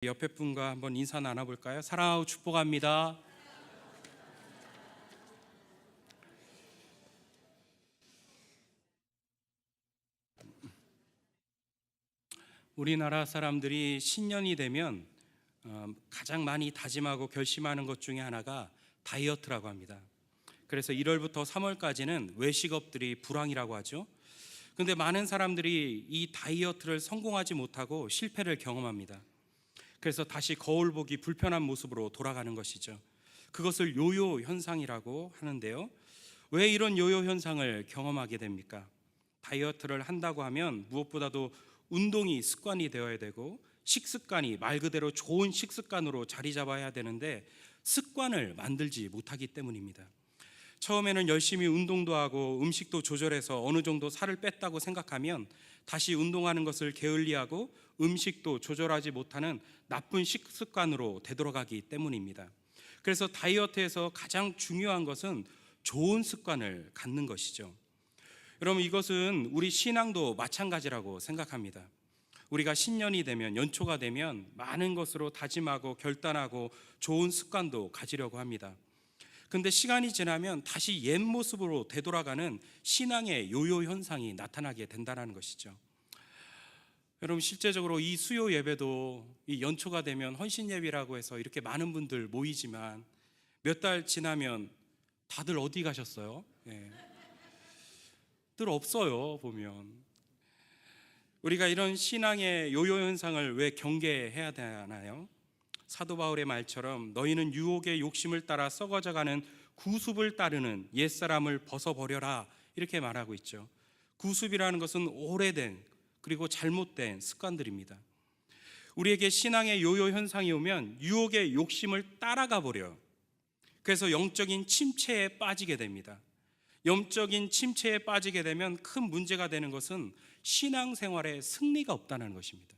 옆에 분과 한번 인사 나눠볼까요? 사랑하고 축복합니다. 우리나라 사람들이 신년이 되면 가장 많이 다짐하고 결심하는 것 중에 하나가 다이어트라고 합니다. 그래서 1월부터 3월까지는 외식업들이 불황이라고 하죠. 그런데 많은 사람들이 이 다이어트를 성공하지 못하고 실패를 경험합니다. 그래서 다시 거울 보기 불편한 모습으로 돌아가는 것이죠. 그것을 요요 현상이라고 하는데요. 왜 이런 요요 현상을 경험하게 됩니까? 다이어트를 한다고 하면 무엇보다도 운동이 습관이 되어야 되고 식습관이 말 그대로 좋은 식습관으로 자리 잡아야 되는데 습관을 만들지 못하기 때문입니다. 처음에는 열심히 운동도 하고 음식도 조절해서 어느 정도 살을 뺐다고 생각하면 다시 운동하는 것을 게을리하고 음식도 조절하지 못하는 나쁜 식습관으로 되돌아가기 때문입니다. 그래서 다이어트에서 가장 중요한 것은 좋은 습관을 갖는 것이죠. 여러분, 이것은 우리 신앙도 마찬가지라고 생각합니다. 우리가 신년이 되면, 연초가 되면 많은 것으로 다짐하고 결단하고 좋은 습관도 가지려고 합니다. 근데 시간이 지나면 다시 옛 모습으로 되돌아가는 신앙의 요요 현상이 나타나게 된다는 것이죠. 여러분, 실제적으로 이 수요 예배도 이 연초가 되면 헌신 예배라고 해서 이렇게 많은 분들 모이지만 몇 달 지나면 다들 어디 가셨어요? 늘 없어요. 보면 우리가 이런 신앙의 요요 현상을 왜 경계해야 되나요? 사도 바울의 말처럼 너희는 유혹의 욕심을 따라 썩어져가는 구습을 따르는 옛사람을 벗어버려라, 이렇게 말하고 있죠. 구습이라는 것은 오래된 그리고 잘못된 습관들입니다. 우리에게 신앙의 요요 현상이 오면 유혹의 욕심을 따라가 버려요. 그래서 영적인 침체에 빠지게 됩니다. 영적인 침체에 빠지게 되면 큰 문제가 되는 것은 신앙생활에 승리가 없다는 것입니다.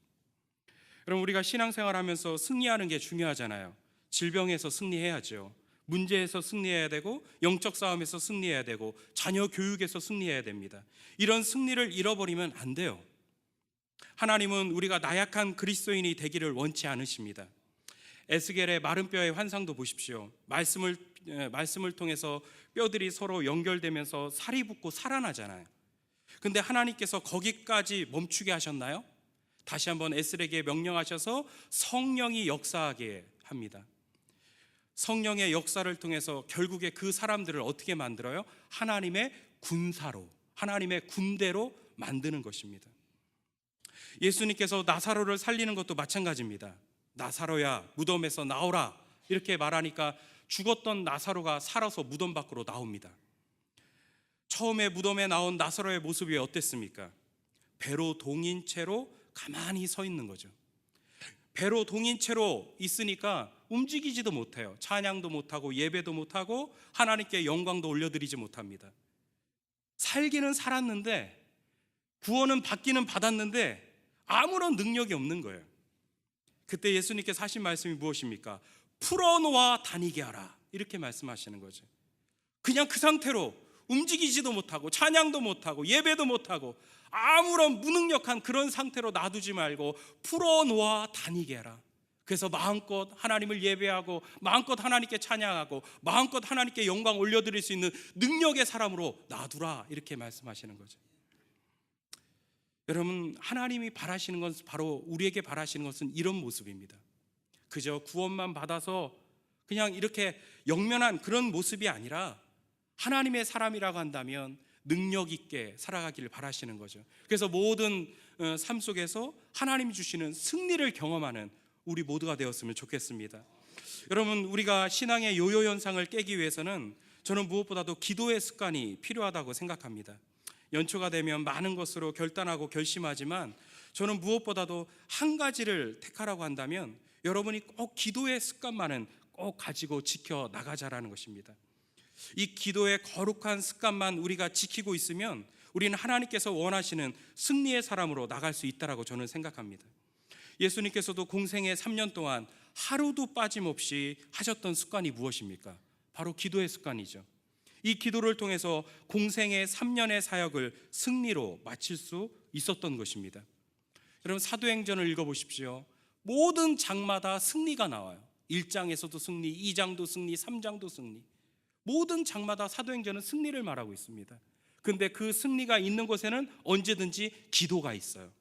여러분, 우리가 신앙생활하면서 승리하는 게 중요하잖아요. 질병에서 승리해야죠. 문제에서 승리해야 되고 영적 싸움에서 승리해야 되고 자녀 교육에서 승리해야 됩니다. 이런 승리를 잃어버리면 안 돼요. 하나님은 우리가 나약한 그리스도인이 되기를 원치 않으십니다. 에스겔의 마른 뼈의 환상도 보십시오. 말씀을 통해서 뼈들이 서로 연결되면서 살이 붙고 살아나잖아요. 근데 하나님께서 거기까지 멈추게 하셨나요? 다시 한번 에스겔에게 명령하셔서 성령이 역사하게 합니다. 성령의 역사를 통해서 결국에 그 사람들을 어떻게 만들어요? 하나님의 군사로, 하나님의 군대로 만드는 것입니다. 예수님께서 나사로를 살리는 것도 마찬가지입니다. 나사로야, 무덤에서 나오라, 이렇게 말하니까 죽었던 나사로가 살아서 무덤 밖으로 나옵니다. 처음에 무덤에 나온 나사로의 모습이 어땠습니까? 배로 동인 채로 가만히 서 있는 거죠. 배로 동인 채로 있으니까 움직이지도 못해요. 찬양도 못하고 예배도 못하고 하나님께 영광도 올려드리지 못합니다. 살기는 살았는데, 구원은 받기는 받았는데 아무런 능력이 없는 거예요. 그때 예수님께서 하신 말씀이 무엇입니까? 풀어놓아 다니게 하라, 이렇게 말씀하시는 거죠. 그냥 그 상태로 움직이지도 못하고 찬양도 못하고 예배도 못하고 아무런 무능력한 그런 상태로 놔두지 말고 풀어놓아 다니게 해라. 그래서 마음껏 하나님을 예배하고 마음껏 하나님께 찬양하고 마음껏 하나님께 영광 올려드릴 수 있는 능력의 사람으로 놔두라, 이렇게 말씀하시는 거죠. 여러분, 하나님이 바라시는 것은, 바로 우리에게 바라시는 것은 이런 모습입니다. 그저 구원만 받아서 그냥 이렇게 영면한 그런 모습이 아니라 하나님의 사람이라고 한다면 능력 있게 살아가기를 바라시는 거죠. 그래서 모든 삶 속에서 하나님이 주시는 승리를 경험하는 우리 모두가 되었으면 좋겠습니다. 여러분, 우리가 신앙의 요요 현상을 깨기 위해서는 저는 무엇보다도 기도의 습관이 필요하다고 생각합니다. 연초가 되면 많은 것으로 결단하고 결심하지만 저는 무엇보다도 한 가지를 택하라고 한다면 여러분이 꼭 기도의 습관만은 꼭 가지고 지켜 나가자라는 것입니다. 이 기도의 거룩한 습관만 우리가 지키고 있으면 우리는 하나님께서 원하시는 승리의 사람으로 나갈 수 있다라고 저는 생각합니다. 예수님께서도 공생애 3년 동안 하루도 빠짐없이 하셨던 습관이 무엇입니까? 바로 기도의 습관이죠. 이 기도를 통해서 공생애 3년의 사역을 승리로 마칠 수 있었던 것입니다. 여러분, 사도행전을 읽어보십시오. 모든 장마다 승리가 나와요. 1장에서도 승리, 2장도 승리, 3장도 승리. 모든 장마다 사도행전은 승리를 말하고 있습니다. 근데 그 승리가 있는 곳에는 언제든지 기도가 있어요.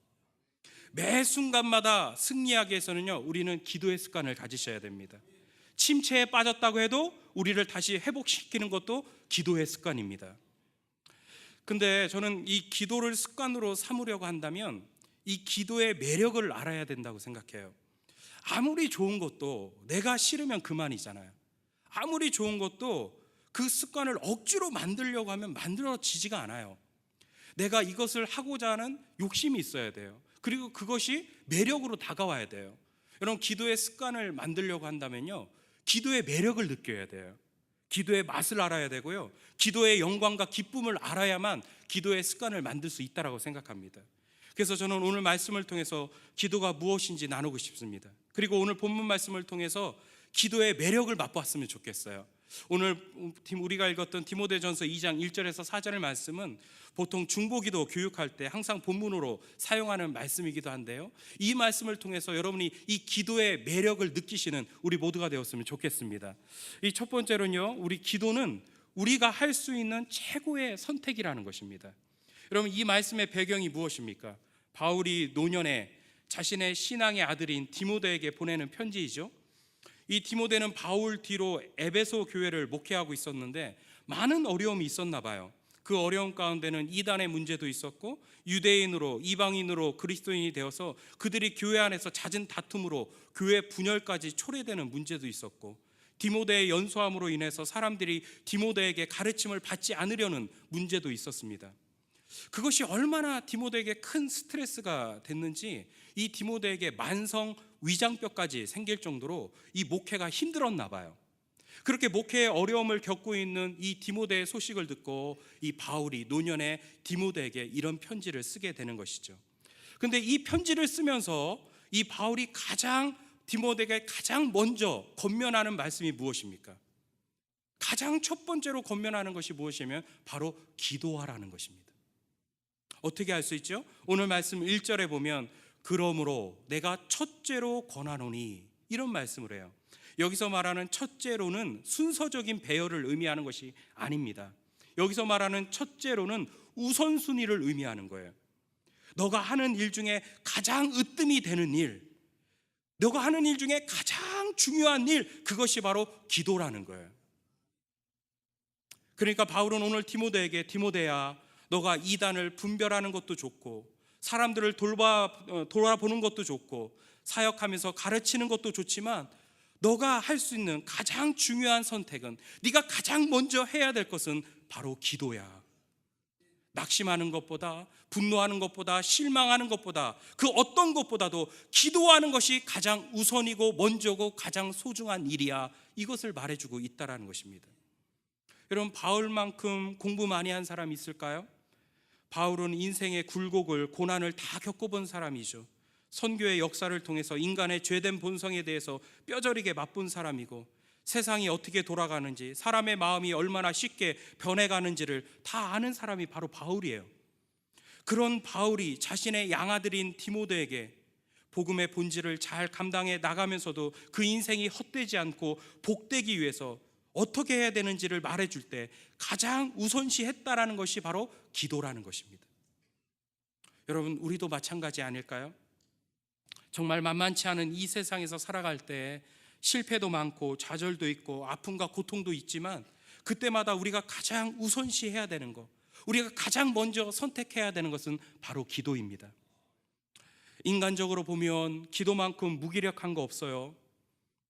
매 순간마다 승리하기 위해서는요, 우리는 기도의 습관을 가지셔야 됩니다. 침체에 빠졌다고 해도 우리를 다시 회복시키는 것도 기도의 습관입니다. 근데 저는 이 기도를 습관으로 삼으려고 한다면 이 기도의 매력을 알아야 된다고 생각해요. 아무리 좋은 것도 내가 싫으면 그만이잖아요. 아무리 좋은 것도 그 습관을 억지로 만들려고 하면 만들어지지가 않아요. 내가 이것을 하고자 하는 욕심이 있어야 돼요. 그리고 그것이 매력으로 다가와야 돼요. 여러분, 기도의 습관을 만들려고 한다면요, 기도의 매력을 느껴야 돼요. 기도의 맛을 알아야 되고요, 기도의 영광과 기쁨을 알아야만 기도의 습관을 만들 수 있다고 생각합니다. 그래서 저는 오늘 말씀을 통해서 기도가 무엇인지 나누고 싶습니다. 그리고 오늘 본문 말씀을 통해서 기도의 매력을 맛봤으면 좋겠어요. 오늘 우리가 읽었던 디모데전서 2장 1절에서 4절의 말씀은 보통 중보기도 교육할 때 항상 본문으로 사용하는 말씀이기도 한데요, 이 말씀을 통해서 여러분이 이 기도의 매력을 느끼시는 우리 모두가 되었으면 좋겠습니다. 이 첫 번째로는요, 우리 기도는 우리가 할 수 있는 최고의 선택이라는 것입니다. 여러분, 이 말씀의 배경이 무엇입니까? 바울이 노년에 자신의 신앙의 아들인 디모데에게 보내는 편지이죠. 이 디모데는 바울 뒤로 에베소 교회를 목회하고 있었는데 많은 어려움이 있었나 봐요. 그 어려움 가운데는 이단의 문제도 있었고, 유대인으로 이방인으로 그리스도인이 되어서 그들이 교회 안에서 잦은 다툼으로 교회 분열까지 초래되는 문제도 있었고, 디모데의 연소함으로 인해서 사람들이 디모데에게 가르침을 받지 않으려는 문제도 있었습니다. 그것이 얼마나 디모데에게 큰 스트레스가 됐는지 이 디모데에게 만성 위장병까지 생길 정도로 이 목회가 힘들었나 봐요. 그렇게 목회의 어려움을 겪고 있는 이 디모데의 소식을 듣고 이 바울이 노년에 디모데에게 이런 편지를 쓰게 되는 것이죠. 그런데 이 편지를 쓰면서 이 바울이 디모데에게 가장 먼저 권면하는 말씀이 무엇입니까? 가장 첫 번째로 권면하는 것이 무엇이냐면 바로 기도하라는 것입니다. 어떻게 할 수 있죠? 오늘 말씀 1절에 보면 그러므로 내가 첫째로 권하노니, 이런 말씀을 해요. 여기서 말하는 첫째로는 순서적인 배열을 의미하는 것이 아닙니다. 여기서 말하는 첫째로는 우선순위를 의미하는 거예요. 너가 하는 일 중에 가장 으뜸이 되는 일, 너가 하는 일 중에 가장 중요한 일, 그것이 바로 기도라는 거예요. 그러니까 바울은 오늘 디모데에게, 디모데야, 너가 이단을 분별하는 것도 좋고, 사람들을 돌아보는 것도 좋고, 사역하면서 가르치는 것도 좋지만 너가 할 수 있는 가장 중요한 선택은, 네가 가장 먼저 해야 될 것은 바로 기도야. 낙심하는 것보다, 분노하는 것보다, 실망하는 것보다, 그 어떤 것보다도 기도하는 것이 가장 우선이고 먼저고 가장 소중한 일이야. 이것을 말해주고 있다는 것입니다. 여러분, 바울만큼 공부 많이 한 사람이 있을까요? 바울은 인생의 굴곡을, 고난을 다 겪어본 사람이죠. 선교의 역사를 통해서 인간의 죄된 본성에 대해서 뼈저리게 맛본 사람이고, 세상이 어떻게 돌아가는지, 사람의 마음이 얼마나 쉽게 변해가는지를 다 아는 사람이 바로 바울이에요. 그런 바울이 자신의 양아들인 디모데에게 복음의 본질을 잘 감당해 나가면서도 그 인생이 헛되지 않고 복되기 위해서 어떻게 해야 되는지를 말해줄 때 가장 우선시했다라는 것이 바로 기도라는 것입니다. 여러분, 우리도 마찬가지 아닐까요? 정말 만만치 않은 이 세상에서 살아갈 때 실패도 많고 좌절도 있고 아픔과 고통도 있지만, 그때마다 우리가 가장 우선시해야 되는 것, 우리가 가장 먼저 선택해야 되는 것은 바로 기도입니다. 인간적으로 보면 기도만큼 무기력한 거 없어요.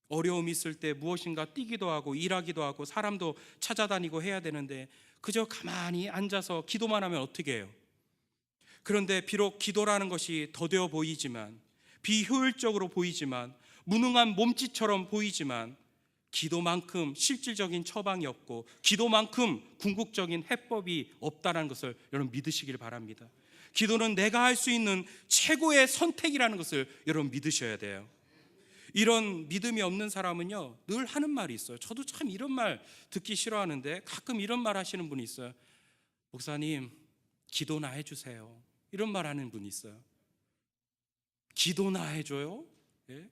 어려움이 있을 때 무엇인가 뛰기도 하고 일하기도 하고 사람도 찾아다니고 해야 되는데 그저 가만히 앉아서 기도만 하면 어떻게 해요? 그런데 비록 기도라는 것이 더뎌 보이지만, 비효율적으로 보이지만, 무능한 몸짓처럼 보이지만, 기도만큼 실질적인 처방이 없고 기도만큼 궁극적인 해법이 없다는 것을 여러분 믿으시길 바랍니다. 기도는 내가 할 수 있는 최고의 선택이라는 것을 여러분 믿으셔야 돼요. 이런 믿음이 없는 사람은요, 늘 하는 말이 있어요. 저도 참 이런 말 듣기 싫어하는데 가끔 이런 말 하시는 분이 있어요. 목사님, 기도나 해주세요. 이런 말 하는 분이 있어요. 기도나 해줘요? 예?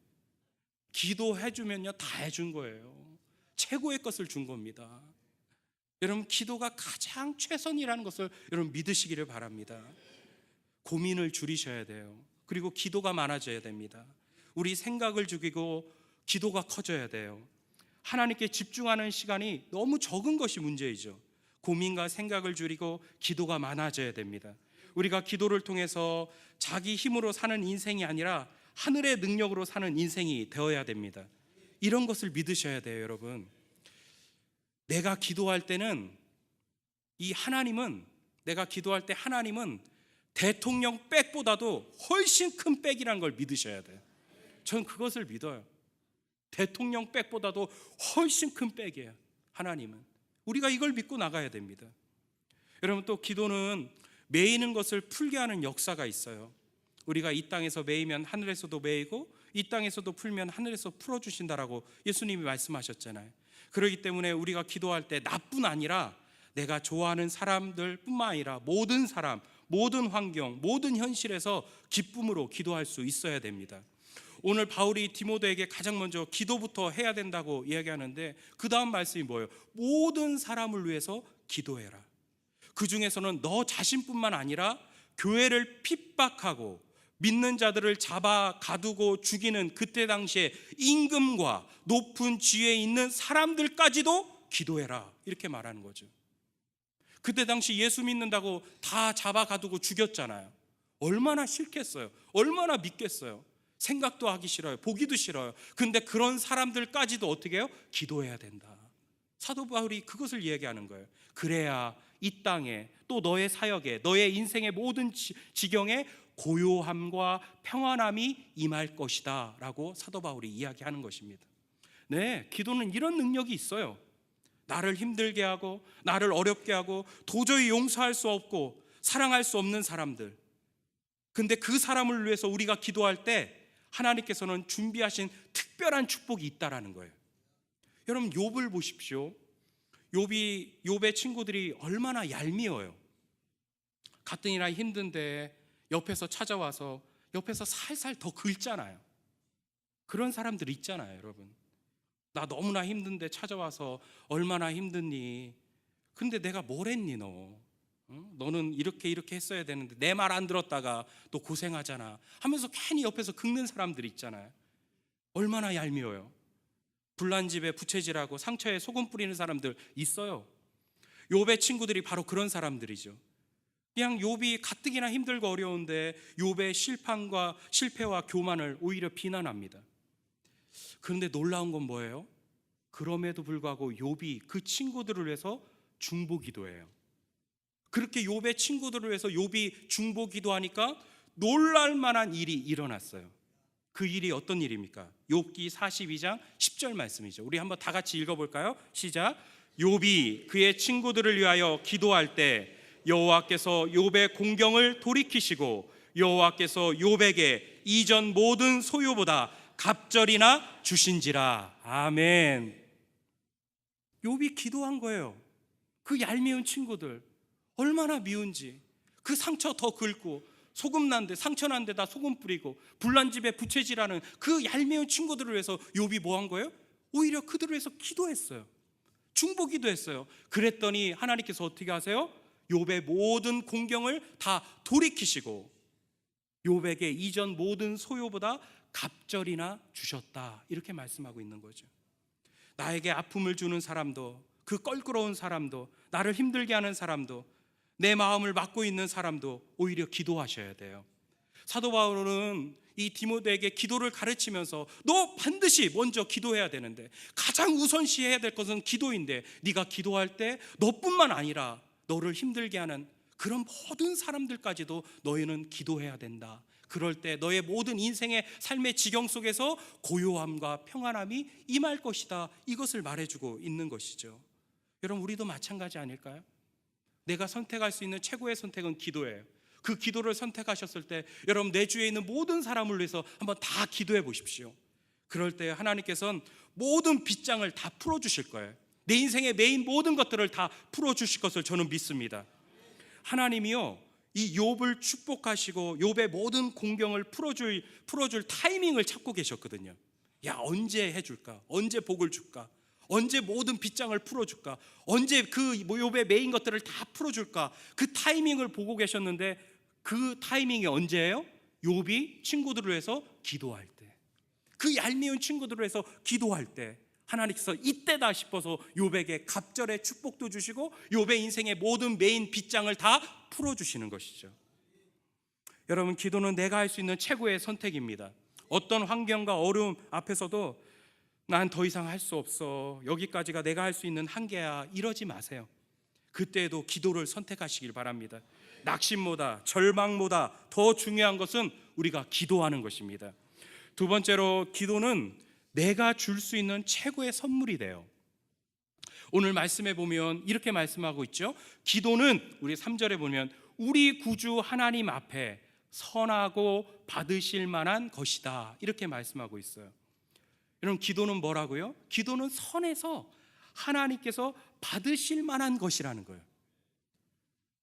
기도해주면요 다 해준 거예요. 최고의 것을 준 겁니다. 여러분, 기도가 가장 최선이라는 것을 여러분 믿으시기를 바랍니다. 고민을 줄이셔야 돼요. 그리고 기도가 많아져야 됩니다. 우리 생각을 죽이고 기도가 커져야 돼요. 하나님께 집중하는 시간이 너무 적은 것이 문제이죠. 고민과 생각을 줄이고 기도가 많아져야 됩니다. 우리가 기도를 통해서 자기 힘으로 사는 인생이 아니라 하늘의 능력으로 사는 인생이 되어야 됩니다. 이런 것을 믿으셔야 돼요, 여러분. 내가 기도할 때는 내가 기도할 때 하나님은 대통령 백보다도 훨씬 큰 백이라는 걸 믿으셔야 돼요. 저는 그것을 믿어요. 대통령 백보다도 훨씬 큰 백이에요, 하나님은. 우리가 이걸 믿고 나가야 됩니다. 여러분, 또 기도는 매이는 것을 풀게 하는 역사가 있어요. 우리가 이 땅에서 매이면 하늘에서도 매이고 이 땅에서도 풀면 하늘에서 풀어주신다라고 예수님이 말씀하셨잖아요. 그렇기 때문에 우리가 기도할 때 나뿐 아니라 내가 좋아하는 사람들 뿐만 아니라 모든 사람, 모든 환경, 모든 현실에서 기쁨으로 기도할 수 있어야 됩니다. 오늘 바울이 디모데에게 가장 먼저 기도부터 해야 된다고 이야기하는데 그 다음 말씀이 뭐예요? 모든 사람을 위해서 기도해라. 그 중에서는 너 자신뿐만 아니라 교회를 핍박하고 믿는 자들을 잡아 가두고 죽이는 그때 당시에 임금과 높은 지위에 있는 사람들까지도 기도해라, 이렇게 말하는 거죠. 그때 당시 예수 믿는다고 다 잡아 가두고 죽였잖아요. 얼마나 싫겠어요? 얼마나 믿겠어요? 생각도 하기 싫어요. 보기도 싫어요. 근데 그런 사람들까지도 어떻게 해요? 기도해야 된다. 사도 바울이 그것을 이야기하는 거예요. 그래야 이 땅에 또 너의 사역에, 너의 인생의 모든 지경에 고요함과 평안함이 임할 것이다 라고 사도 바울이 이야기하는 것입니다. 네, 기도는 이런 능력이 있어요. 나를 힘들게 하고 나를 어렵게 하고 도저히 용서할 수 없고 사랑할 수 없는 사람들, 근데 그 사람을 위해서 우리가 기도할 때 하나님께서는 준비하신 특별한 축복이 있다라는 거예요. 여러분, 욥을 보십시오. 욥의 친구들이 얼마나 얄미워요. 가뜩이나 힘든데 옆에서 찾아와서 옆에서 살살 더 긁잖아요. 그런 사람들 있잖아요, 여러분. 나 너무나 힘든데 찾아와서 얼마나 힘드니? 근데 내가 뭘 했니 너? 너는 이렇게 했어야 되는데 내 말 안 들었다가 또 고생하잖아 하면서 괜히 옆에서 긁는 사람들 있잖아요. 얼마나 얄미워요. 불난 집에 부채질하고 상처에 소금 뿌리는 사람들 있어요. 욥의 친구들이 바로 그런 사람들이죠. 그냥 욥이 가뜩이나 힘들고 어려운데 욥의 실패와 교만을 오히려 비난합니다. 그런데 놀라운 건 뭐예요? 그럼에도 불구하고 욥이 그 친구들을 위해서 중보기도해요. 그렇게 욥의 친구들을 위해서 욥이 중보기도하니까 놀랄 만한 일이 일어났어요. 그 일이 어떤 일입니까? 욥기 42장 10절 말씀이죠. 우리 한번 다 같이 읽어볼까요? 시작. 욥이 그의 친구들을 위하여 기도할 때 여호와께서 욥의 공경을 돌이키시고 여호와께서 욥에게 이전 모든 소유보다 갑절이나 주신지라. 아멘. 욥이 기도한 거예요. 그 얄미운 친구들 얼마나 미운지, 그 상처 더 긁고 소금 난데 상처 난 데다 소금 뿌리고 불난 집에 부채질하는 그 얄미운 친구들을 위해서 욥이 뭐 한 거예요? 오히려 그들을 위해서 기도했어요. 중보기도했어요. 그랬더니 하나님께서 어떻게 하세요? 욥의 모든 공경을 다 돌이키시고 욥에게 이전 모든 소유보다 갑절이나 주셨다, 이렇게 말씀하고 있는 거죠. 나에게 아픔을 주는 사람도, 그 껄끄러운 사람도, 나를 힘들게 하는 사람도, 내 마음을 막고 있는 사람도 오히려 기도하셔야 돼요. 사도 바울은 이 디모데에게 기도를 가르치면서 너 반드시 먼저 기도해야 되는데 가장 우선시해야 될 것은 기도인데 네가 기도할 때 너뿐만 아니라 너를 힘들게 하는 그런 모든 사람들까지도 너희는 기도해야 된다. 그럴 때 너의 모든 인생의 삶의 지경 속에서 고요함과 평안함이 임할 것이다, 이것을 말해주고 있는 것이죠. 여러분, 우리도 마찬가지 아닐까요? 내가 선택할 수 있는 최고의 선택은 기도예요. 그 기도를 선택하셨을 때 여러분, 내 주위에 있는 모든 사람을 위해서 한번 다 기도해 보십시오. 그럴 때 하나님께서는 모든 빗장을 다 풀어주실 거예요. 내 인생의 메인 모든 것들을 다 풀어주실 것을 저는 믿습니다. 하나님이요, 이 욥을 축복하시고 욥의 모든 공경을 풀어줄 타이밍을 찾고 계셨거든요. 야, 언제 해줄까? 언제 복을 줄까? 언제 모든 빗장을 풀어줄까? 언제 그 욥의 메인 것들을 다 풀어줄까? 그 타이밍을 보고 계셨는데 그 타이밍이 언제예요? 욥이 친구들을 위해서 기도할 때, 그 얄미운 친구들을 위해서 기도할 때 하나님께서 이때다 싶어서 욥에게 갑절의 축복도 주시고 욥의 인생의 모든 메인 빗장을 다 풀어주시는 것이죠. 여러분, 기도는 내가 할 수 있는 최고의 선택입니다. 어떤 환경과 어려움 앞에서도 난 더 이상 할 수 없어, 여기까지가 내가 할 수 있는 한계야, 이러지 마세요. 그때에도 기도를 선택하시길 바랍니다. 낙심보다 절망보다 더 중요한 것은 우리가 기도하는 것입니다. 두 번째로, 기도는 내가 줄 수 있는 최고의 선물이 돼요. 오늘 말씀에 보면 이렇게 말씀하고 있죠. 기도는, 우리 3절에 보면 우리 구주 하나님 앞에 선하고 받으실 만한 것이다, 이렇게 말씀하고 있어요. 여러분, 기도는 뭐라고요? 기도는 선해서 하나님께서 받으실 만한 것이라는 거예요.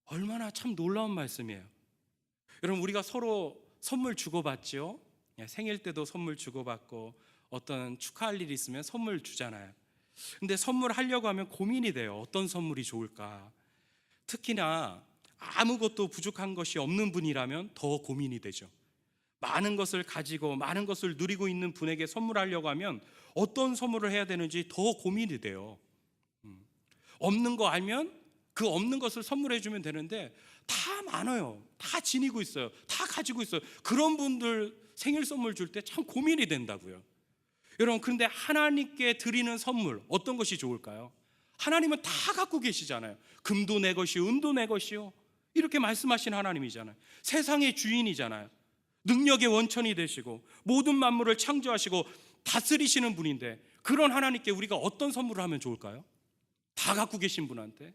얼마나 참 놀라운 말씀이에요. 여러분, 우리가 서로 선물 주고받죠. 생일 때도 선물 주고받고 어떤 축하할 일이 있으면 선물 주잖아요. 근데 선물하려고 하면 고민이 돼요. 어떤 선물이 좋을까? 특히나 아무것도 부족한 것이 없는 분이라면 더 고민이 되죠. 많은 것을 가지고 많은 것을 누리고 있는 분에게 선물하려고 하면 어떤 선물을 해야 되는지 더 고민이 돼요. 없는 거 알면 그 없는 것을 선물해 주면 되는데 다 많아요. 다 지니고 있어요. 다 가지고 있어요. 그런 분들 생일 선물 줄 때 참 고민이 된다고요. 여러분, 그런데 하나님께 드리는 선물 어떤 것이 좋을까요? 하나님은 다 갖고 계시잖아요. 금도 내 것이요, 은도 내 것이요, 이렇게 말씀하신 하나님이잖아요. 세상의 주인이잖아요. 능력의 원천이 되시고 모든 만물을 창조하시고 다스리시는 분인데, 그런 하나님께 우리가 어떤 선물을 하면 좋을까요? 다 갖고 계신 분한테.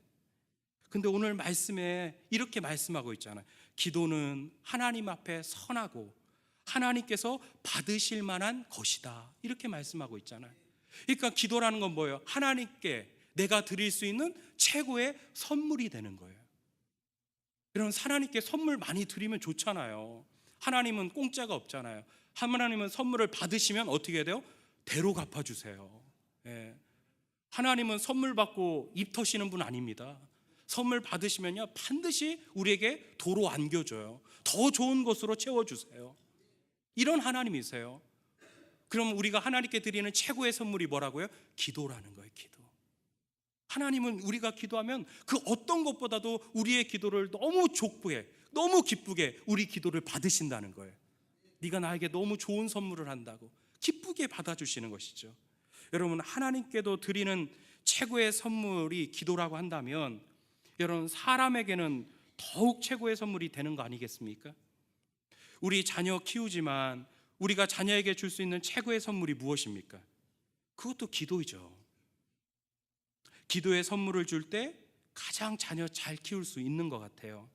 근데 오늘 말씀에 이렇게 말씀하고 있잖아요. 기도는 하나님 앞에 선하고 하나님께서 받으실 만한 것이다, 이렇게 말씀하고 있잖아요. 그러니까 기도라는 건 뭐예요? 하나님께 내가 드릴 수 있는 최고의 선물이 되는 거예요. 여러분, 하나님께 선물 많이 드리면 좋잖아요. 하나님은 공짜가 없잖아요. 하나님은 선물을 받으시면 어떻게 해야 돼요? 대로 갚아주세요. 예. 하나님은 선물 받고 입 터시는 분 아닙니다. 선물 받으시면요, 반드시 우리에게 도로 안겨줘요. 더 좋은 것으로 채워주세요. 이런 하나님이세요. 그럼 우리가 하나님께 드리는 최고의 선물이 뭐라고요? 기도라는 거예요. 기도. 하나님은 우리가 기도하면 그 어떤 것보다도 우리의 기도를 너무 족부게, 너무 기쁘게 우리 기도를 받으신다는 거예요. 네가 나에게 너무 좋은 선물을 한다고 기쁘게 받아주시는 것이죠. 여러분, 하나님께도 드리는 최고의 선물이 기도라고 한다면, 여러분, 사람에게는 더욱 최고의 선물이 되는 거 아니겠습니까? 우리 자녀 키우지만 우리가 자녀에게 줄 수 있는 최고의 선물이 무엇입니까? 그것도 기도이죠. 기도의 선물을 줄 때 가장 자녀 잘 키울 수 있는 것 같아요.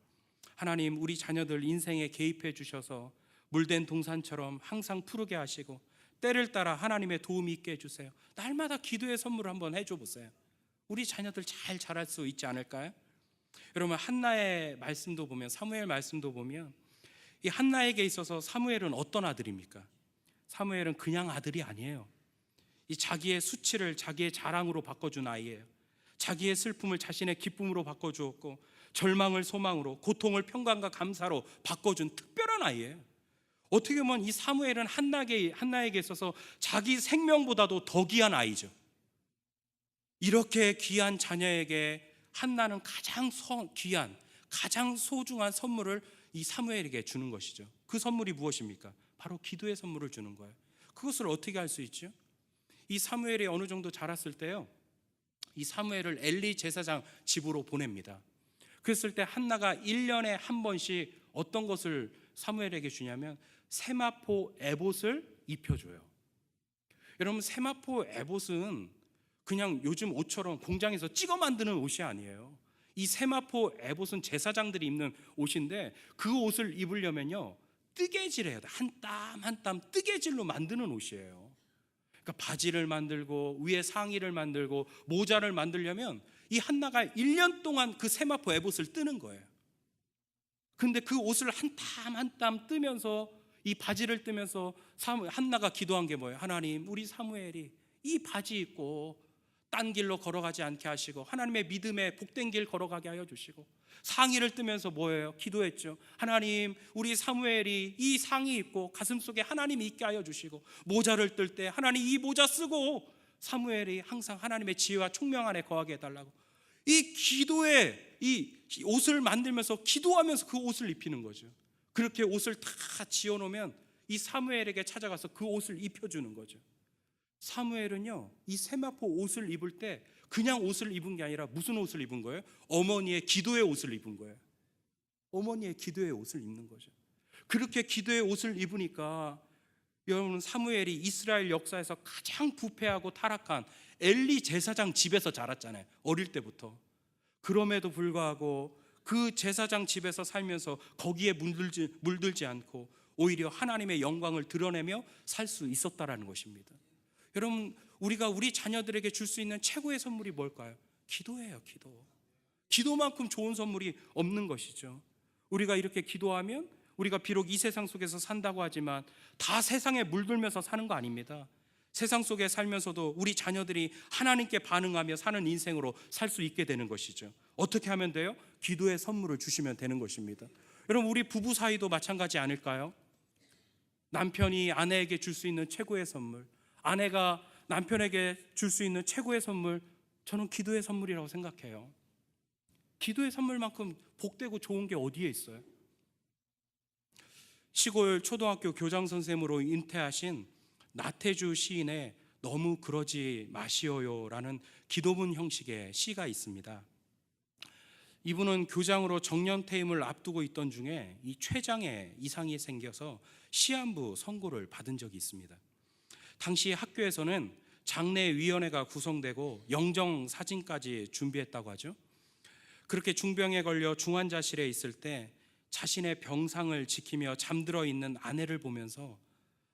하나님, 우리 자녀들 인생에 개입해 주셔서 물된 동산처럼 항상 푸르게 하시고 때를 따라 하나님의 도움이 있게 해주세요. 날마다 기도의 선물을 한번 해줘 보세요. 우리 자녀들 잘 자랄 수 있지 않을까요? 여러분, 한나의 말씀도 보면, 사무엘 말씀도 보면, 이 한나에게 있어서 사무엘은 어떤 아들입니까? 사무엘은 그냥 아들이 아니에요. 이 자기의 수치를 자기의 자랑으로 바꿔준 아이예요. 자기의 슬픔을 자신의 기쁨으로 바꿔주었고, 절망을 소망으로, 고통을 평강과 감사로 바꿔준 특별한 아이예요. 어떻게 보면 이 사무엘은 한나에게 있어서 자기 생명보다도 더 귀한 아이죠. 이렇게 귀한 자녀에게 한나는 가장 귀한, 가장 소중한 선물을 이 사무엘에게 주는 것이죠. 그 선물이 무엇입니까? 바로 기도의 선물을 주는 거예요. 그것을 어떻게 할 수 있죠? 이 사무엘이 어느 정도 자랐을 때요, 이 사무엘을 엘리 제사장 집으로 보냅니다. 그랬을 때 한나가 1년에 한 번씩 어떤 것을 사무엘에게 주냐면 세마포 에봇을 입혀줘요. 여러분, 세마포 에봇은 그냥 요즘 옷처럼 공장에서 찍어 만드는 옷이 아니에요. 이 세마포 에봇은 제사장들이 입는 옷인데, 그 옷을 입으려면요, 뜨개질해야 돼. 한 땀 한 땀 뜨개질로 만드는 옷이에요. 그러니까 바지를 만들고 위에 상의를 만들고 모자를 만들려면 이 한나가 1년 동안 그 세마포 에봇을 뜨는 거예요. 근데 그 옷을 한 땀 한 땀 뜨면서, 이 바지를 뜨면서 한나가 기도한 게 뭐예요? 하나님, 우리 사무엘이 이 바지 입고 딴 길로 걸어가지 않게 하시고 하나님의 믿음에 복된 길 걸어가게 하여 주시고, 상의를 뜨면서 뭐예요? 기도했죠. 하나님, 우리 사무엘이 이 상의 입고 가슴속에 하나님이 있게 하여 주시고, 모자를 뜰 때 하나님 이 모자 쓰고 사무엘이 항상 하나님의 지혜와 총명 안에 거하게 해달라고, 이 기도에 이 옷을 만들면서 기도하면서 그 옷을 입히는 거죠. 그렇게 옷을 다 지어놓으면 이 사무엘에게 찾아가서 그 옷을 입혀주는 거죠. 사무엘은요, 이 세마포 옷을 입을 때 그냥 옷을 입은 게 아니라 무슨 옷을 입은 거예요? 어머니의 기도의 옷을 입은 거예요. 어머니의 기도의 옷을 입는 거죠. 그렇게 기도의 옷을 입으니까 여러분, 사무엘이 이스라엘 역사에서 가장 부패하고 타락한 엘리 제사장 집에서 자랐잖아요. 어릴 때부터. 그럼에도 불구하고 그 제사장 집에서 살면서 거기에 물들지 않고 오히려 하나님의 영광을 드러내며 살 수 있었다라는 것입니다. 여러분, 우리가 우리 자녀들에게 줄 수 있는 최고의 선물이 뭘까요? 기도예요. 기도만큼 좋은 선물이 없는 것이죠. 우리가 이렇게 기도하면 우리가 비록 이 세상 속에서 산다고 하지만 다 세상에 물들면서 사는 거 아닙니다. 세상 속에 살면서도 우리 자녀들이 하나님께 반응하며 사는 인생으로 살 수 있게 되는 것이죠. 어떻게 하면 돼요? 기도의 선물을 주시면 되는 것입니다. 여러분, 우리 부부 사이도 마찬가지 아닐까요? 남편이 아내에게 줄 수 있는 최고의 선물, 아내가 남편에게 줄 수 있는 최고의 선물, 저는 기도의 선물이라고 생각해요. 기도의 선물만큼 복되고 좋은 게 어디에 있어요? 시골 초등학교 교장 선생님으로 인퇴하신 나태주 시인의 너무 그러지 마시오요라는 기도문 형식의 시가 있습니다. 이분은 교장으로 정년퇴임을 앞두고 있던 중에 이 췌장에 이상이 생겨서 시한부 선고를 받은 적이 있습니다. 당시 학교에서는 장례위원회가 구성되고 영정사진까지 준비했다고 하죠. 그렇게 중병에 걸려 중환자실에 있을 때 자신의 병상을 지키며 잠들어 있는 아내를 보면서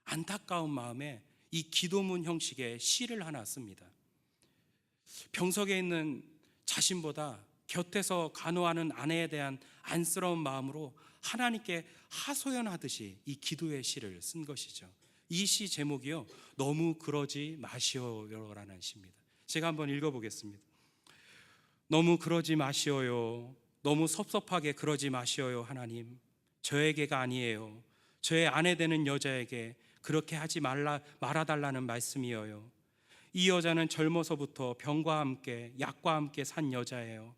안타까운 마음에 이 기도문 형식의 시를 하나 씁니다. 병석에 있는 자신보다 곁에서 간호하는 아내에 대한 안쓰러운 마음으로 하나님께 하소연하듯이 이 기도의 시를 쓴 것이죠. 이 시 제목이요, 너무 그러지 마시오요라는 시입니다. 제가 한번 읽어보겠습니다. 너무 그러지 마시오요, 너무 섭섭하게 그러지 마시오요. 하나님, 저에게가 아니에요. 저의 아내 되는 여자에게 그렇게 하지 말아달라는 말씀이에요. 이 여자는 젊어서부터 병과 함께 약과 함께 산 여자예요.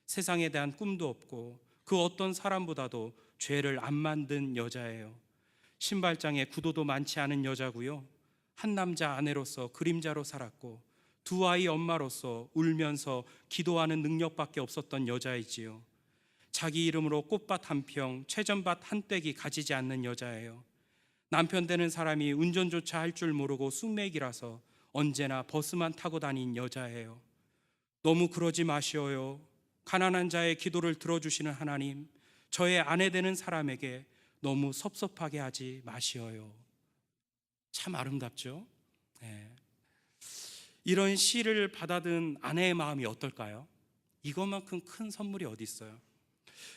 세상에 대한 꿈도 없고 그 어떤 사람보다도 죄를 안 만든 여자예요. 신발장에 구도도 많지 않은 여자고요. 한 남자 아내로서 그림자로 살았고 두 아이 엄마로서 울면서 기도하는 능력밖에 없었던 여자이지요. 자기 이름으로 꽃밭 한 평, 채전밭 한 떼기 가지지 않는 여자예요. 남편 되는 사람이 운전조차 할 줄 모르고 숙맥이라서 언제나 버스만 타고 다닌 여자예요. 너무 그러지 마시오요. 가난한 자의 기도를 들어주시는 하나님, 저의 아내 되는 사람에게 너무 섭섭하게 하지 마시오요. 참 아름답죠? 네. 이런 시를 받아든 아내의 마음이 어떨까요? 이것만큼 큰 선물이 어디 있어요?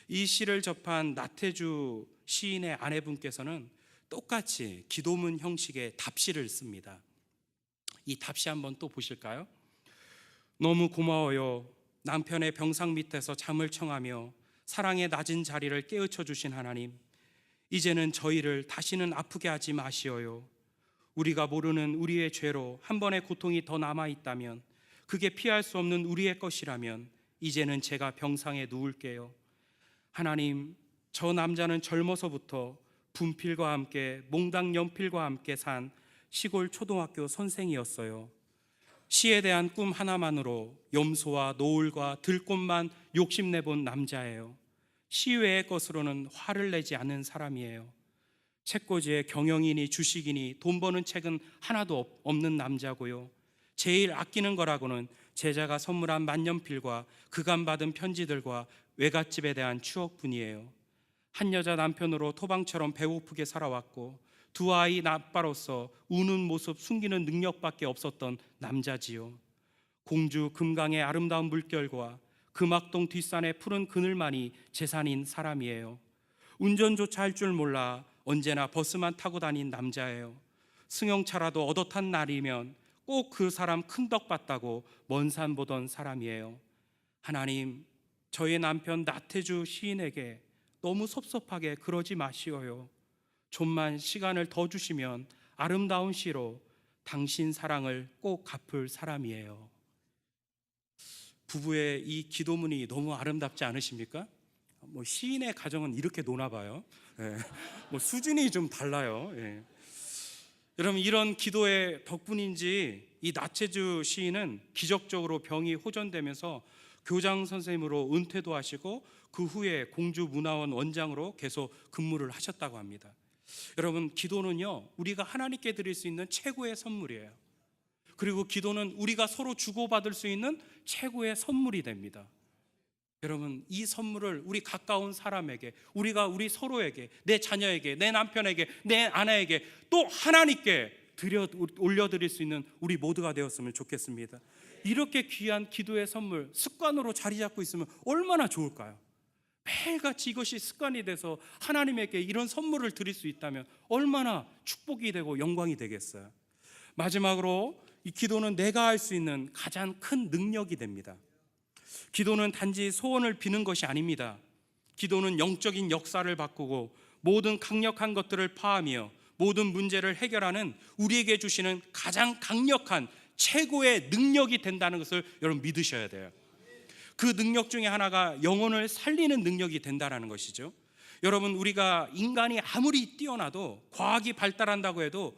이 시를 접한 나태주 시인의 아내분께서는 똑같이 기도문 형식의 답시를 씁니다. 이 답시 한번 또 보실까요? 너무 고마워요. 남편의 병상 밑에서 잠을 청하며 사랑의 낮은 자리를 깨우쳐 주신 하나님, 이제는 저희를 다시는 아프게 하지 마시어요. 우리가 모르는 우리의 죄로 한 번의 고통이 더 남아있다면, 그게 피할 수 없는 우리의 것이라면 이제는 제가 병상에 누울게요. 하나님, 저 남자는 젊어서부터 분필과 함께 몽당 연필과 함께 산 시골 초등학교 선생이었어요. 시에 대한 꿈 하나만으로 염소와 노을과 들꽃만 욕심내본 남자예요. 시 외의 것으로는 화를 내지 않는 사람이에요. 책꽂이에 경영이니 주식이니 돈 버는 책은 하나도 없는 남자고요. 제일 아끼는 거라고는 제자가 선물한 만년필과 그간 받은 편지들과 외갓집에 대한 추억뿐이에요. 한 여자 남편으로 토방처럼 배고프게 살아왔고 두 아이 아빠로서 우는 모습 숨기는 능력밖에 없었던 남자지요. 공주 금강의 아름다운 물결과 금악동 뒷산의 푸른 그늘만이 재산인 사람이에요. 운전조차 할 줄 몰라 언제나 버스만 타고 다닌 남자예요. 승용차라도 얻어 탄 날이면 꼭 그 사람 큰 덕 봤다고 먼 산 보던 사람이에요. 하나님, 저의 남편 나태주 시인에게 너무 섭섭하게 그러지 마시어요. 좀만 시간을 더 주시면 아름다운 시로 당신 사랑을 꼭 갚을 사람이에요. 부부의 이 기도문이 너무 아름답지 않으십니까? 시인의 가정은 이렇게 노나 봐요. 예. 수준이 좀 달라요. 예. 여러분, 이런 기도의 덕분인지 이 나체주 시인은 기적적으로 병이 호전되면서 교장 선생님으로 은퇴도 하시고 그 후에 공주문화원 원장으로 계속 근무를 하셨다고 합니다. 여러분, 기도는요, 우리가 하나님께 드릴 수 있는 최고의 선물이에요. 그리고 기도는 우리가 서로 주고받을 수 있는 최고의 선물이 됩니다. 여러분, 이 선물을 우리 가까운 사람에게, 우리가 우리 서로에게, 내 자녀에게, 내 남편에게, 내 아내에게, 또 하나님께 올려드릴 수 있는 우리 모두가 되었으면 좋겠습니다. 이렇게 귀한 기도의 선물 습관으로 자리 잡고 있으면 얼마나 좋을까요? 매일같이 이것이 습관이 돼서 하나님에게 이런 선물을 드릴 수 있다면 얼마나 축복이 되고 영광이 되겠어요. 마지막으로, 이 기도는 내가 할 수 있는 가장 큰 능력이 됩니다. 기도는 단지 소원을 비는 것이 아닙니다. 기도는 영적인 역사를 바꾸고 모든 강력한 것들을 파하며 모든 문제를 해결하는 우리에게 주시는 가장 강력한 최고의 능력이 된다는 것을 여러분 믿으셔야 돼요. 그 능력 중에 하나가 영혼을 살리는 능력이 된다는 것이죠. 여러분, 우리가 인간이 아무리 뛰어나도 과학이 발달한다고 해도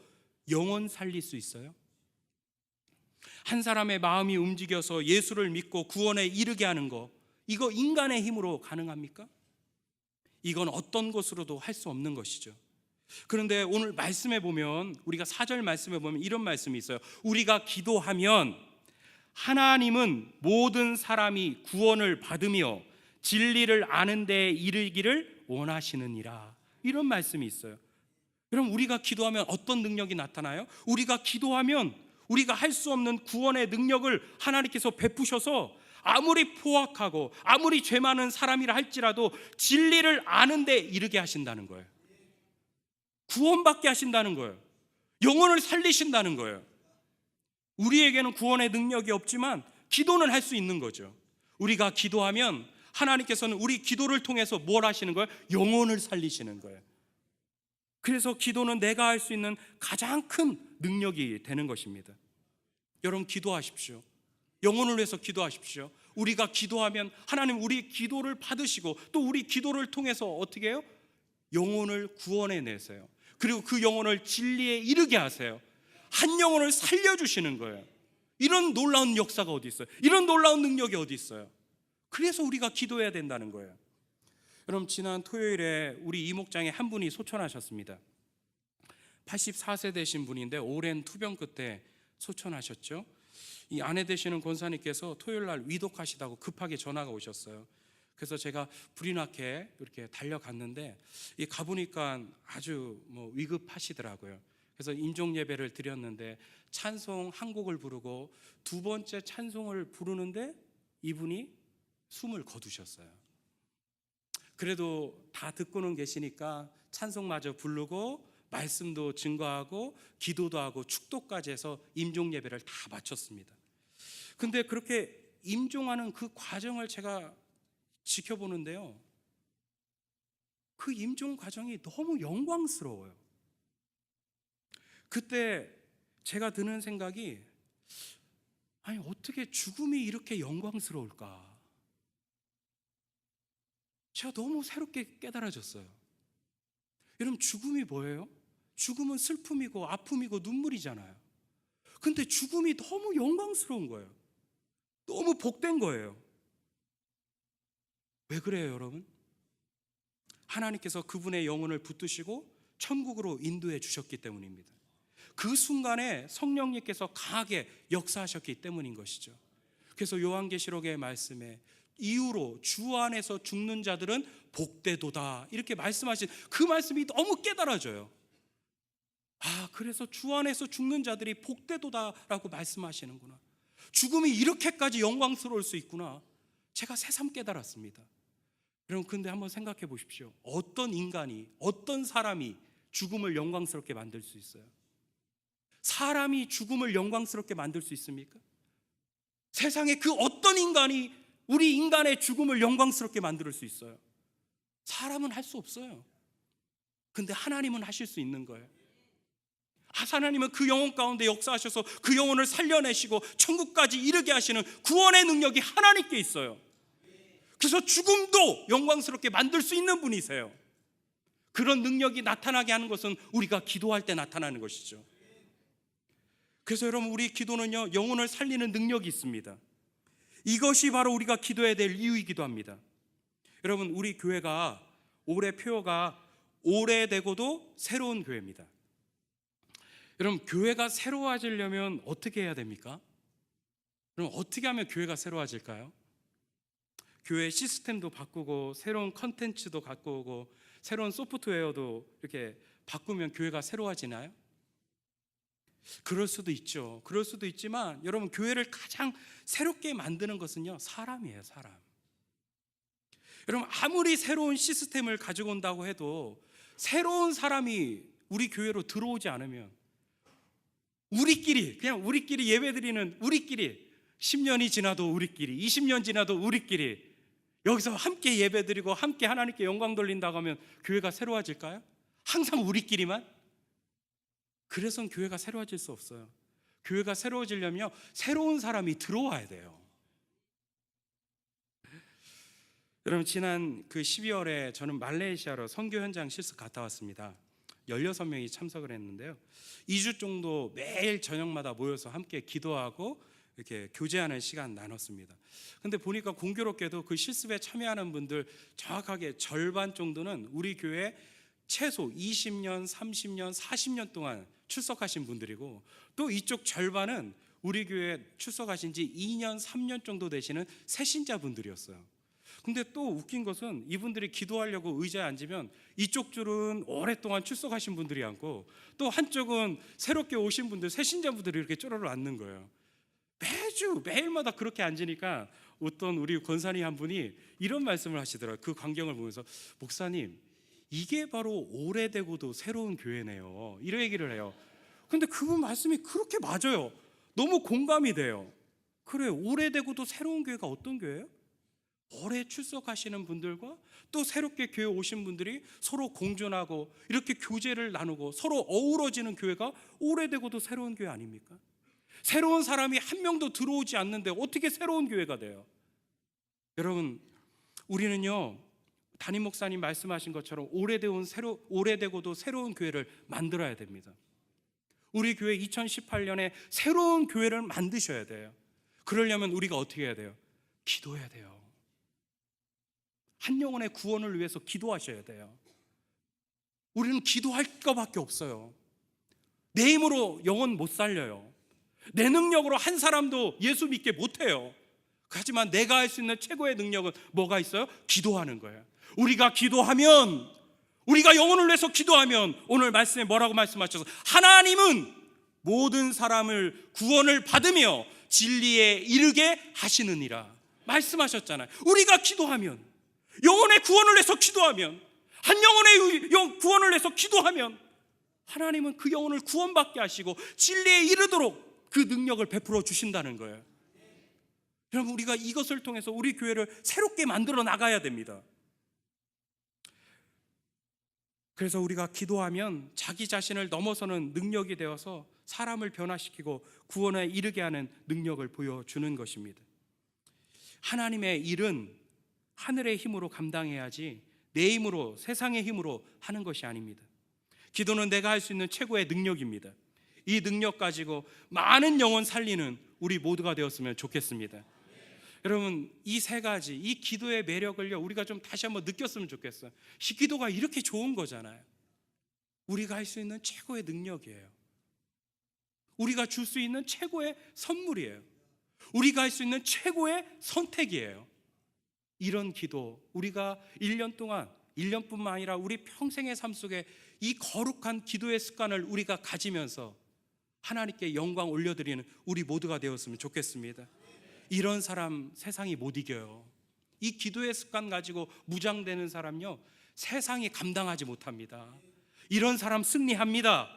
영혼 살릴 수 있어요? 한 사람의 마음이 움직여서 예수를 믿고 구원에 이르게 하는 거, 이거 인간의 힘으로 가능합니까? 이건 어떤 것으로도 할 수 없는 것이죠. 그런데 오늘 말씀에 보면, 우리가 4절 말씀에 보면 이런 말씀이 있어요. 우리가 기도하면 하나님은 모든 사람이 구원을 받으며 진리를 아는 데에 이르기를 원하시느니라, 이런 말씀이 있어요. 여러분, 우리가 기도하면 어떤 능력이 나타나요? 우리가 기도하면 우리가 할 수 없는 구원의 능력을 하나님께서 베푸셔서 아무리 포악하고 아무리 죄 많은 사람이라 할지라도 진리를 아는 데 이르게 하신다는 거예요. 구원받게 하신다는 거예요. 영혼을 살리신다는 거예요. 우리에게는 구원의 능력이 없지만 기도는 할 수 있는 거죠. 우리가 기도하면 하나님께서는 우리 기도를 통해서 뭘 하시는 거예요? 영혼을 살리시는 거예요. 그래서 기도는 내가 할 수 있는 가장 큰 능력이 되는 것입니다. 여러분, 기도하십시오. 영혼을 위해서 기도하십시오. 우리가 기도하면 하나님 우리 기도를 받으시고 또 우리 기도를 통해서 어떻게 해요? 영혼을 구원해 내세요. 그리고 그 영혼을 진리에 이르게 하세요. 한 영혼을 살려주시는 거예요. 이런 놀라운 역사가 어디 있어요? 이런 놀라운 능력이 어디 있어요? 그래서 우리가 기도해야 된다는 거예요. 여러분, 지난 토요일에 우리 이목장에 한 분이 소천하셨습니다. 84세 되신 분인데 오랜 투병 끝에 소천하셨죠. 이 아내 되시는 권사님께서 토요일 날 위독하시다고 급하게 전화가 오셨어요. 그래서 제가 불이 나게 이렇게 달려갔는데 가보니까 아주 위급하시더라고요. 그래서 임종 예배를 드렸는데 찬송 한 곡을 부르고 두 번째 찬송을 부르는데 이분이 숨을 거두셨어요. 그래도 다 듣고는 계시니까 찬송마저 부르고 말씀도 증거하고 기도도 하고 축도까지 해서 임종 예배를 다 마쳤습니다. 근데 그렇게 임종하는 그 과정을 제가 지켜보는데요, 그 임종 과정이 너무 영광스러워요. 그때 제가 드는 생각이, 아니 어떻게 죽음이 이렇게 영광스러울까? 제가 너무 새롭게 깨달아졌어요. 여러분, 죽음이 뭐예요? 죽음은 슬픔이고 아픔이고 눈물이잖아요. 근데 죽음이 너무 영광스러운 거예요. 너무 복된 거예요. 왜 그래요, 여러분? 하나님께서 그분의 영혼을 붙드시고 천국으로 인도해 주셨기 때문입니다. 그 순간에 성령님께서 강하게 역사하셨기 때문인 것이죠. 그래서 요한계시록의 말씀에 이후로 주 안에서 죽는 자들은 복되도다, 이렇게 말씀하신 그 말씀이 너무 깨달아져요. 그래서 주 안에서 죽는 자들이 복되도다라고 말씀하시는구나. 죽음이 이렇게까지 영광스러울 수 있구나. 제가 새삼 깨달았습니다. 여러분, 근데 한번 생각해 보십시오. 어떤 인간이, 어떤 사람이 죽음을 영광스럽게 만들 수 있어요? 사람이 죽음을 영광스럽게 만들 수 있습니까? 세상에 그 어떤 인간이 우리 인간의 죽음을 영광스럽게 만들 수 있어요? 사람은 할 수 없어요. 근데 하나님은 하실 수 있는 거예요. 하나님은 그 영혼 가운데 역사하셔서 그 영혼을 살려내시고 천국까지 이르게 하시는 구원의 능력이 하나님께 있어요. 그래서 죽음도 영광스럽게 만들 수 있는 분이세요. 그런 능력이 나타나게 하는 것은 우리가 기도할 때 나타나는 것이죠. 그래서 여러분, 우리 기도는요, 영혼을 살리는 능력이 있습니다. 이것이 바로 우리가 기도해야 될 이유이기도 합니다. 여러분, 우리 교회가 올해 표어가 오래되고도 새로운 교회입니다. 여러분, 교회가 새로워지려면 어떻게 해야 됩니까? 그럼 어떻게 하면 교회가 새로워질까요? 교회 시스템도 바꾸고 새로운 컨텐츠도 갖고 오고 새로운 소프트웨어도 이렇게 바꾸면 교회가 새로워지나요? 그럴 수도 있죠. 그럴 수도 있지만 여러분, 교회를 가장 새롭게 만드는 것은요, 사람이에요. 사람. 여러분, 아무리 새로운 시스템을 가지고 온다고 해도 새로운 사람이 우리 교회로 들어오지 않으면 그냥 우리끼리 예배드리는 우리끼리 10년이 지나도 우리끼리 20년 지나도 우리끼리 여기서 함께 예배드리고 함께 하나님께 영광 돌린다고 하면 교회가 새로워질까요? 항상 우리끼리만? 그래서는 교회가 새로워질 수 없어요. 교회가 새로워지려면 새로운 사람이 들어와야 돼요. 여러분, 지난 그 12월에 저는 말레이시아로 선교 현장 실습 갔다 왔습니다. 16명이 참석을 했는데요, 2주 정도 매일 저녁마다 모여서 함께 기도하고 이렇게 교제하는 시간 나눴습니다. 근데 보니까 공교롭게도 그 실습에 참여하는 분들 정확하게 절반 정도는 우리 교회 최소 20년, 30년, 40년 동안 출석하신 분들이고, 또 이쪽 절반은 우리 교회 출석하신 지 2년, 3년 정도 되시는 새신자 분들이었어요. 근데 또 웃긴 것은 이분들이 기도하려고 의자에 앉으면 이쪽 줄은 오랫동안 출석하신 분들이 앉고 또 한쪽은 새롭게 오신 분들, 새신자분들이 이렇게 쪼르르 앉는 거예요. 매일마다 그렇게 앉으니까 어떤 우리 권사님 한 분이 이런 말씀을 하시더라고요. 그 광경을 보면서, 목사님, 이게 바로 오래되고도 새로운 교회네요, 이런 얘기를 해요. 근데 그분 말씀이 그렇게 맞아요. 너무 공감이 돼요. 그래, 오래되고도 새로운 교회가 어떤 교회예요? 오래 출석하시는 분들과 또 새롭게 교회 오신 분들이 서로 공존하고 이렇게 교제를 나누고 서로 어우러지는 교회가 오래되고도 새로운 교회 아닙니까? 새로운 사람이 한 명도 들어오지 않는데 어떻게 새로운 교회가 돼요? 여러분, 우리는요, 담임 목사님 말씀하신 것처럼 오래되고도 새로운 교회를 만들어야 됩니다. 우리 교회 2018년에 새로운 교회를 만드셔야 돼요. 그러려면 우리가 어떻게 해야 돼요? 기도해야 돼요. 한 영혼의 구원을 위해서 기도하셔야 돼요. 우리는 기도할 것밖에 없어요. 내 힘으로 영혼 못 살려요. 내 능력으로 한 사람도 예수 믿게 못해요. 하지만 내가 할 수 있는 최고의 능력은 뭐가 있어요? 기도하는 거예요. 우리가 기도하면, 우리가 영혼을 위해서 기도하면, 오늘 말씀에 뭐라고 말씀하셔서, 하나님은 모든 사람을 구원을 받으며 진리에 이르게 하시느니라 말씀하셨잖아요. 우리가 기도하면, 영혼의 구원을 위해서 기도하면, 한 영혼의 구원을 위해서 기도하면 하나님은 그 영혼을 구원받게 하시고 진리에 이르도록 그 능력을 베풀어 주신다는 거예요. 여러분, 우리가 이것을 통해서 우리 교회를 새롭게 만들어 나가야 됩니다. 그래서 우리가 기도하면 자기 자신을 넘어서는 능력이 되어서 사람을 변화시키고 구원에 이르게 하는 능력을 보여주는 것입니다. 하나님의 일은 하늘의 힘으로 감당해야지 내 힘으로, 세상의 힘으로 하는 것이 아닙니다. 기도는 내가 할 수 있는 최고의 능력입니다. 이 능력 가지고 많은 영혼 살리는 우리 모두가 되었으면 좋겠습니다. 여러분, 이 세 가지, 이 기도의 매력을요, 우리가 좀 다시 한번 느꼈으면 좋겠어요. 이 기도가 이렇게 좋은 거잖아요. 우리가 할 수 있는 최고의 능력이에요. 우리가 줄 수 있는 최고의 선물이에요. 우리가 할 수 있는 최고의 선택이에요. 이런 기도, 우리가 1년 동안, 1년뿐만 아니라 우리 평생의 삶 속에 이 거룩한 기도의 습관을 우리가 가지면서 하나님께 영광 올려드리는 우리 모두가 되었으면 좋겠습니다. 이런 사람 세상이 못 이겨요. 이 기도의 습관 가지고 무장되는 사람요, 세상이 감당하지 못합니다. 이런 사람 승리합니다.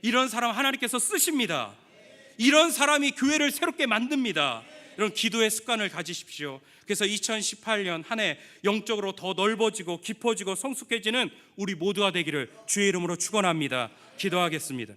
이런 사람 하나님께서 쓰십니다. 이런 사람이 교회를 새롭게 만듭니다. 이런 기도의 습관을 가지십시오. 그래서 2018년 한 해 영적으로 더 넓어지고 깊어지고 성숙해지는 우리 모두가 되기를 주의 이름으로 축원합니다. 기도하겠습니다.